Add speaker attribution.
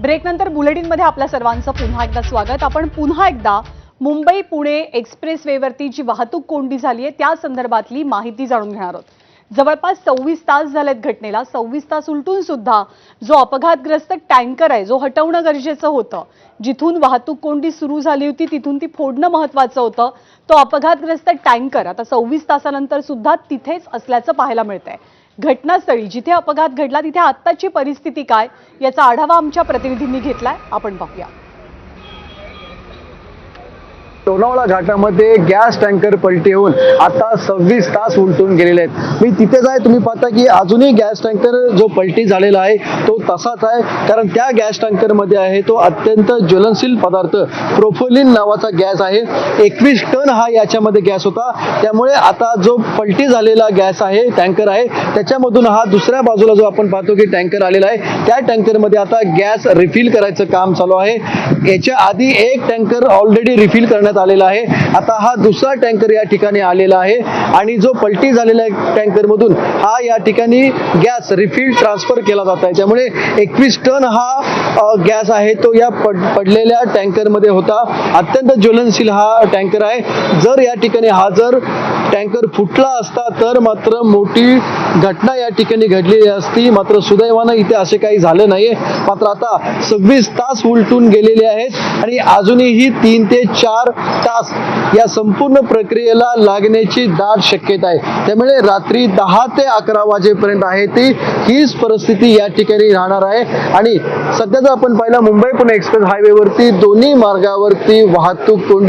Speaker 1: ब्रेकनंतर बुलेटिनमध्ये आपल्या सर्वांचं पुन्हा एकदा स्वागत। आपण पुन्हा एकदा मुंबई पुणे एक्सप्रेसवेवरती जी वाहतूक कोंडी झाली आहे त्या संदर्भातली माहिती जाणून घेणार आहोत। जवळपास 24 तास झालेत घटनेला। 24 तास उलटून सुद्धा जो अपघातग्रस्त टँकर आहे जो हटवणं गरजेचं होतं, जिथून वाहतूक कोंडी सुरू झाली होती तिथून ती फोडणं महत्त्वाचं होतं, तो अपघातग्रस्त टँकर आता 24 तासानंतर सुद्धा तिथेच असल्याचं पाहायला मिळतंय। घटनास्थळी जिथे अपघात घडला तिथे आत्ताची परिस्थिती काय याचा आढावा आमच्या प्रतिनिधींनी घेतलाय, आपण पाहूया।
Speaker 2: लोणावळा घाटामध्ये गॅस टँकर पलटी होऊन आता 26 तास उलटून गेलेले आहेत। मी तिथेच आहे, तुम्ही पाहता की अजूनही गॅस टँकर जो पलटी झालेला आहे तो तसाच आहे, कारण त्या गॅस टँकर मध्ये आहे तो अत्यंत ज्वलनशील पदार्थ प्रोफोलिन नावाचा गॅस आहे। 21 टन हा याच्यामध्ये गॅस होता, त्यामुळे आता जो पलटी झालेला गॅस आहे टँकर आहे त्याच्यामधून हा दुसऱ्या बाजूला जो आपण पाहतो की टँकर आलेला आहे त्या टँकर मध्ये आता गॅस रिफिल करायचं काम चालू आहे। याच्या आधी एक टँकर ऑलरेडी रिफिल करण्यात आलेला आहे, आता हा दुसरा टँकर या ठिकाणी आलेला आहे आणि जो पलटी झालेला टँकर मधून हा या ठिकाणी गॅस रिफिल ट्रान्सफर केला जात आहे। त्यामुळे 21 टन हा गॅस आहे तो या पडलेल्या टँकर मध्ये होता। अत्यंत ज्वलनशील हा टँकर आहे। जर या ठिकाणी हा जर टँकर फुटला असता तर मात्र मोठी घटना या ठिकाणी घडलेली असती, मात्र सुदैवानं इथे असे काही झालं नाहीये। मात्र आता 26 तास उलटून गेलेले आहेत आणि अजूनही 3 ते 4 तास या संपूर्ण प्रक्रियेला लागण्याची दाट शक्यता आहे। त्यामुळे रात्री 10 ते 11 वाजेपर्यंत आहे ती हीच परिस्थिती या ठिकाणी राहणार आहे। आणि सध्या जर आपण पाहिलं मुंबई पुणे एक्सप्रेस हायवेवरती दोन्ही मार्गावरती वाहतूक कोंडी